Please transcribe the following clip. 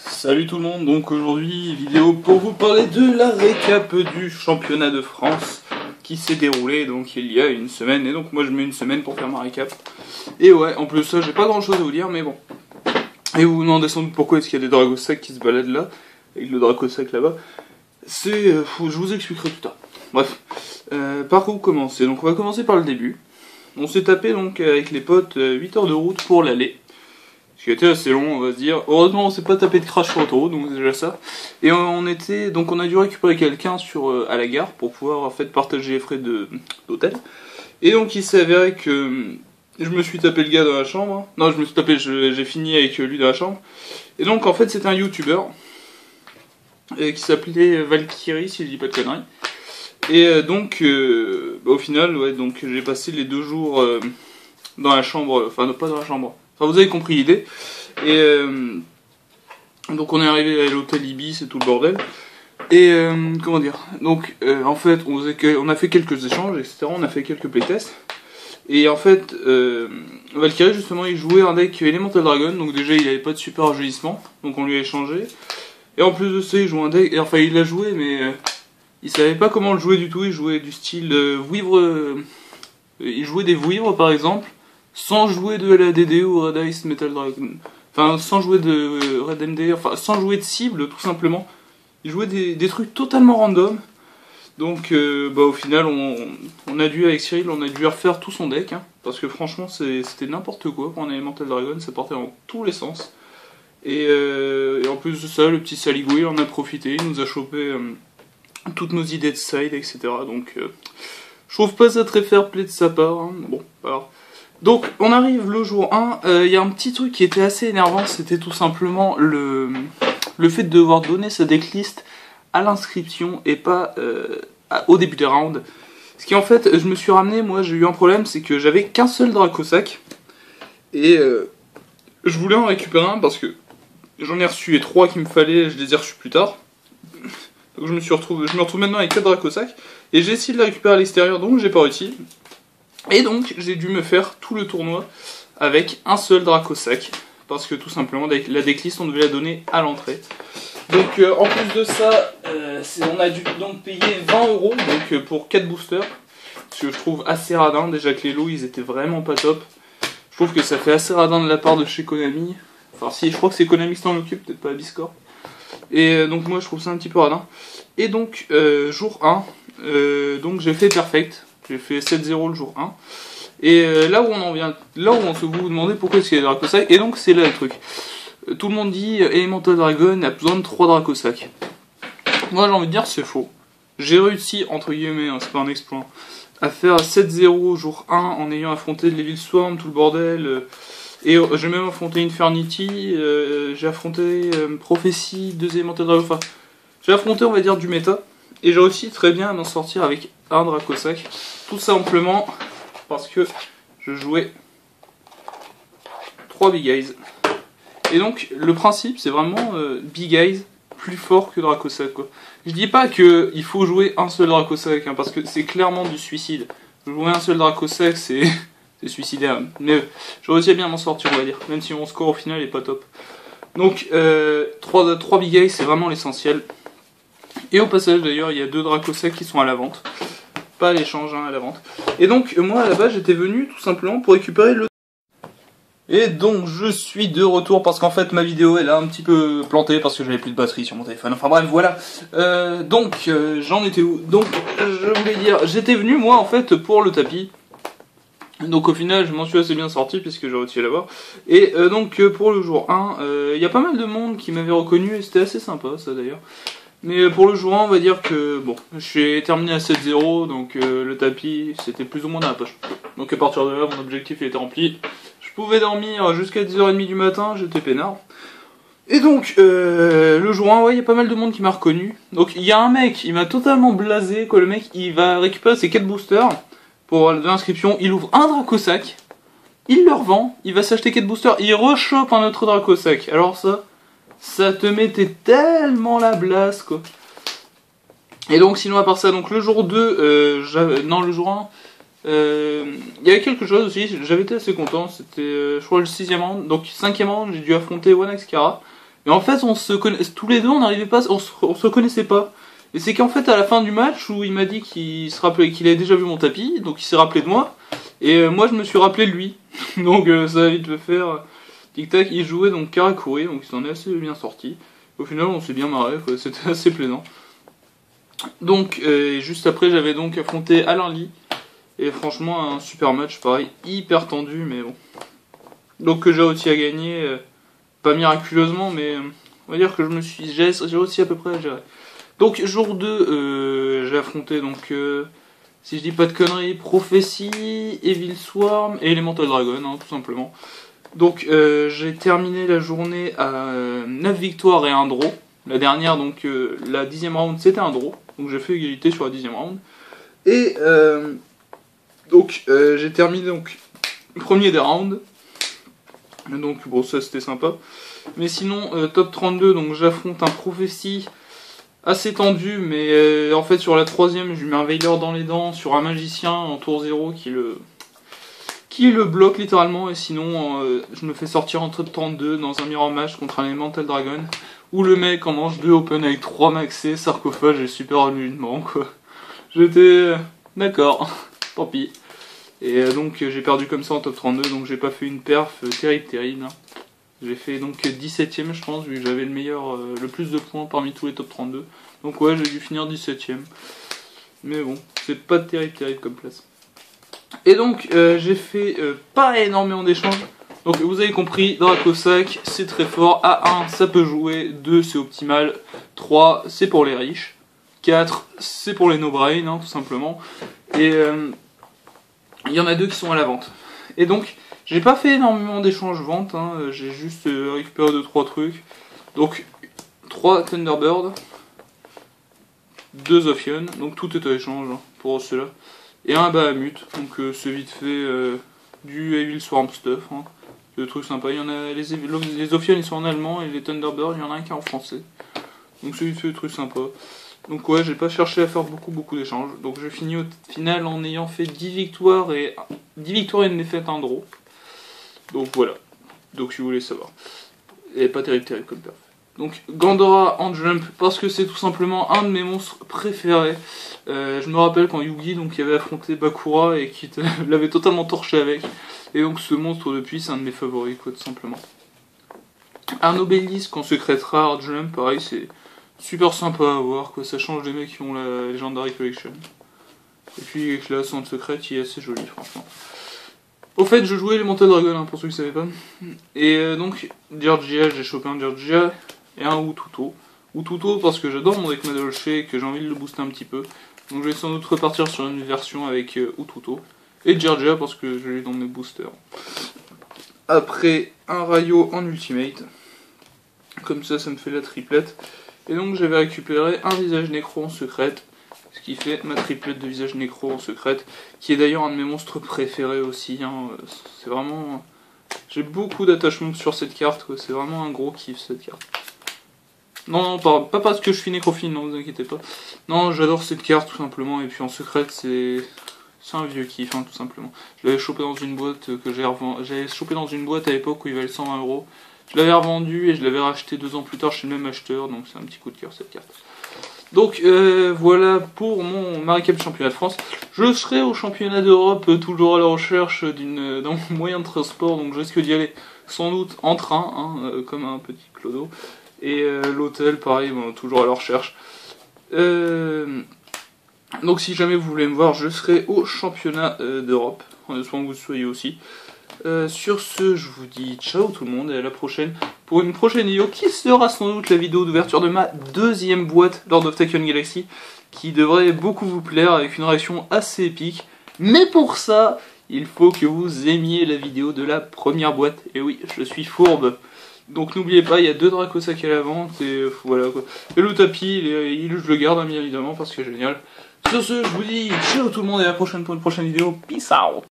Salut tout le monde, donc aujourd'hui vidéo pour vous parler de la récap du championnat de France qui s'est déroulé donc il y a une semaine, et donc moi je mets une semaine pour faire ma récap. Et ouais, en plus ça j'ai pas grand chose à vous dire, mais bon. Et vous vous demandez sans doute pourquoi est-ce qu'il y a des Dracosacs qui se baladent là, avec le Dracosac là-bas. C'est... je vous expliquerai plus tard. Bref, par où commencer? Donc on va commencer par le début. On s'est tapé donc avec les potes 8 heures de route pour l'aller. Ce qui était assez long, on va se dire. Heureusement, on s'est pas tapé de crash sur l'autoroute, donc c'est déjà ça. Et on a dû récupérer quelqu'un à la gare pour pouvoir en fait partager les frais d'hôtel. Et donc il s'est avéré que je me suis tapé le gars dans la chambre. Non, j'ai fini avec lui dans la chambre. Et donc en fait c'était un YouTuber qui s'appelait Valkyrie, si je dis pas de conneries. Et donc au final, ouais, donc j'ai passé les 2 jours dans la chambre, enfin pas dans la chambre. Enfin, vous avez compris l'idée. Et donc on est arrivé à l'hôtel Ibis et tout le bordel. Et comment dire, donc en fait on a fait quelques échanges, etc. On a fait quelques playtests. Et en fait Valkyrie justement il jouait un deck Elemental Dragon. Donc déjà il avait pas de super rajeunissement, donc on lui a échangé. Et en plus de ça il jouait un deck, enfin il l'a joué mais il savait pas comment le jouer du tout. Il jouait du style vouivre, il jouait des vouivres par exemple, sans jouer de LADD ou Red Ice Metal Dragon. Enfin, sans jouer de Red MD, enfin, sans jouer de cible, tout simplement. Il jouait des trucs totalement random. Donc, au final, on a dû, avec Cyril, on a dû refaire tout son deck. Hein, parce que franchement, c'était n'importe quoi pour un Elemental Dragon, ça partait dans tous les sens. Et en plus de ça, le petit Saligouille en a profité, il nous a chopé toutes nos idées de side, etc. Donc, je trouve pas ça très fair play de sa part. Hein. Bon, alors. Donc on arrive le jour 1, y a un petit truc qui était assez énervant, c'était tout simplement le fait de devoir donner sa decklist à l'inscription et pas au début des rounds. Ce qui en fait, je me suis ramené, moi j'ai eu un problème, c'est que j'avais qu'un seul Dracosac, et je voulais en récupérer un parce que j'en ai reçu les 3 qu'il me fallait, je les ai reçus plus tard. Donc je me retrouve maintenant avec 4 Dracosacs, et j'ai essayé de les récupérer à l'extérieur, donc j'ai pas réussi. Et donc j'ai dû me faire tout le tournoi avec un seul Dracosac, parce que tout simplement la decklist on devait la donner à l'entrée. Donc en plus de ça, on a dû donc payer 20 € donc, pour 4 boosters, ce que je trouve assez radin. Déjà que les lots ils étaient vraiment pas top. Je trouve que ça fait assez radin de la part de chez Konami. Enfin si, je crois que c'est Konami qui s'en occupe, peut-être pas Biscore. Et donc moi je trouve ça un petit peu radin. Et donc jour 1, donc j'ai fait perfect. J'ai fait 7-0 le jour 1. Et là où on en vient, là où on se vous demandez pourquoi est-ce qu'il y a des Dracosacs, et donc c'est là le truc. Tout le monde dit Elemental Dragon a besoin de 3 Dracosacs. Moi j'ai envie de dire c'est faux. J'ai réussi, entre guillemets, hein, c'est pas un exploit, à faire 7-0 jour 1 en ayant affronté l'Evil Swarm, tout le bordel. Et j'ai même affronté Infernity, j'ai affronté Prophecy, 2 Elemental Dragon. Enfin, j'ai affronté, on va dire, du méta. Et j'ai réussi très bien à m'en sortir avec un Dracosac. Tout simplement parce que je jouais 3 Big Eyes. Et donc le principe c'est vraiment Big Eyes plus fort que Dracosac, quoi. Je dis pas qu'il faut jouer un seul Dracosac, hein, parce que c'est clairement du suicide. Jouer un seul Dracosac c'est suicidaire. Mais j'ai réussi à bien m'en sortir, on va dire. Même si mon score au final est pas top. Donc 3 Big Eyes c'est vraiment l'essentiel. Et au passage d'ailleurs il y a 2 Dracosacs qui sont à la vente. Pas à l'échange, hein, à la vente. Et donc moi à la base j'étais venu tout simplement pour récupérer le... Et donc je suis de retour parce qu'en fait ma vidéo elle a un petit peu planté parce que j'avais plus de batterie sur mon téléphone. Enfin bref voilà. J'en étais où? Donc je voulais dire, j'étais venu moi en fait pour le tapis. Donc au final je m'en suis assez bien sorti puisque j'ai réussi à l'avoir. Et donc pour le jour 1, il y a pas mal de monde qui m'avait reconnu et c'était assez sympa ça d'ailleurs. Mais pour le jour 1, on va dire que, bon, je suis terminé à 7-0, donc le tapis, c'était plus ou moins dans la poche. Donc à partir de là, mon objectif était rempli. Je pouvais dormir jusqu'à 10h30 du matin, j'étais peinard. Et donc, le jour 1, ouais, il y a pas mal de monde qui m'a reconnu. Donc il y a un mec, il m'a totalement blasé, quoi, le mec, il va récupérer ses 4 boosters pour l'inscription, il ouvre un Dracosac, il le revend, il va s'acheter 4 boosters, il rechoppe un autre Dracosac. Alors ça te mettait tellement la blasse, quoi. Et donc sinon à part ça, donc le jour 2, non le jour 1, il y avait quelque chose aussi, j'avais été assez content, c'était je crois le 6ème round, donc 5ème round j'ai dû affronter One X Kara. Et en fait, on se connaissait tous les deux, on n'arrivait pas, on se reconnaissait pas. Et c'est qu'en fait, à la fin du match, où il m'a dit qu'il se rappelait, qu'il avait déjà vu mon tapis, donc il s'est rappelé de moi. Et moi, je me suis rappelé de lui. Donc ça a vite fait faire tic-tac. Il jouait donc Karakuri, donc il s'en est assez bien sorti. Au final, on s'est bien marré, c'était assez plaisant. Donc, juste après, j'avais donc affronté Alain Lee. Et franchement, un super match, pareil, hyper tendu, mais bon. Donc j'ai réussi à gagner, pas miraculeusement, mais on va dire que j'ai réussi à peu près à gérer. Donc jour 2, j'ai affronté donc, si je dis pas de conneries, Prophétie, Evil Swarm et Elemental Dragon, hein, tout simplement. Donc j'ai terminé la journée à 9 victoires et 1 draw. La dernière, donc la 10e round, c'était un draw. Donc j'ai fait égalité sur la 10e round. Et donc j'ai terminé donc premier des rounds. Donc bon, ça c'était sympa. Mais sinon, top 32, donc j'affronte un Prophétie assez tendu, mais en fait sur la 3e, je lui mets un Veiler dans les dents sur un magicien en tour 0 qui le bloque littéralement. Et sinon, je me fais sortir en top 32 dans un mirror match contre un Elemental Dragon, où le mec en manche 2 open avec 3 maxés, sarcophage et super alignement, quoi. J'étais d'accord, tant pis. Et donc j'ai perdu comme ça en top 32, donc j'ai pas fait une perf terrible. Hein. J'ai fait donc 17ème je pense, vu que j'avais le plus de points parmi tous les top 32. Donc ouais, j'ai dû finir 17ème. Mais bon, c'est pas terrible comme place. Et donc j'ai fait pas énormément d'échanges. Donc vous avez compris, Dracosac c'est très fort. A1 ça peut jouer, 2 c'est optimal, 3 c'est pour les riches, 4 c'est pour les no-brain, hein, tout simplement. Et il y en a 2 qui sont à la vente. Et donc, j'ai pas fait énormément d'échanges ventes, hein, j'ai juste récupéré 2-3 trucs. Donc, 3 Thunderbird, 2 Zophion, donc tout est à échange hein, pour ceux-là. Et un Bahamut, donc c'est vite fait du Evil Swarm stuff, hein, le truc sympa. Il y en a, les Zophion ils sont en allemand et les Thunderbird, il y en a un qui est en français. Donc c'est vite fait le truc sympa. Donc ouais, j'ai pas cherché à faire beaucoup d'échanges. Donc j'ai fini au final en ayant fait 10 victoires et une défaite en draw. Donc voilà. Donc si vous voulez savoir. Et pas terrible comme perf. Donc Gandora en jump parce que c'est tout simplement un de mes monstres préférés. Je me rappelle quand Yugi donc il avait affronté Bakura et qui l'avait totalement torché avec. Et donc ce monstre depuis c'est un de mes favoris quoi tout simplement. Un obélisque en secret rare jump pareil c'est super sympa à voir, quoi. Ça change des mecs qui ont la Legendary Collection. Et puis avec la centre secrète, il est assez joli, franchement. Au fait, je jouais Elemental Dragon, hein, pour ceux qui ne savaient pas. Et donc, Dirgia, j'ai chopé un Dirgia et un Ututo. Ututo parce que j'adore mon deck Madolche et que j'ai envie de le booster un petit peu. Donc je vais sans doute repartir sur une version avec Ututo. Et Dirgia parce que je l'ai dans mes boosters. Après, un Rayo en Ultimate. Comme ça me fait la triplette. Et donc j'avais récupéré un visage nécro en secrète, ce qui fait ma triplette de visage nécro en secrète, qui est d'ailleurs un de mes monstres préférés aussi. Hein. C'est vraiment... J'ai beaucoup d'attachement sur cette carte, c'est vraiment un gros kiff cette carte. Non, pas parce que je suis nécrophile, non, vous inquiétez pas. Non, j'adore cette carte tout simplement, et puis en secrète c'est un vieux kiff, hein, tout simplement. Je l'avais chopé dans une boîte que j'avais chopé dans une boîte à l'époque où il valait 120 €. Je l'avais revendu et je l'avais racheté 2 ans plus tard chez le même acheteur, donc c'est un petit coup de cœur cette carte. Donc voilà pour ma récap championnat de France. Je serai au championnat d'Europe toujours à la recherche d'un moyen de transport, donc je risque d'y aller sans doute en train, hein, comme un petit clodo. Et l'hôtel pareil, bon, toujours à la recherche. Donc si jamais vous voulez me voir, je serai au championnat d'Europe, en espérant que vous soyez aussi. Sur ce, je vous dis ciao tout le monde et à la prochaine pour une prochaine vidéo qui sera sans doute la vidéo d'ouverture de ma 2e boîte Lord of Tachyon Galaxy qui devrait beaucoup vous plaire avec une réaction assez épique. Mais pour ça, il faut que vous aimiez la vidéo de la première boîte. Et oui, je suis fourbe. Donc n'oubliez pas, il y a 2 Dracosac à la vente et voilà quoi. Et le tapis, je le garde bien évidemment parce que c'est génial. Sur ce, je vous dis ciao tout le monde et à la prochaine pour une prochaine vidéo. Peace out.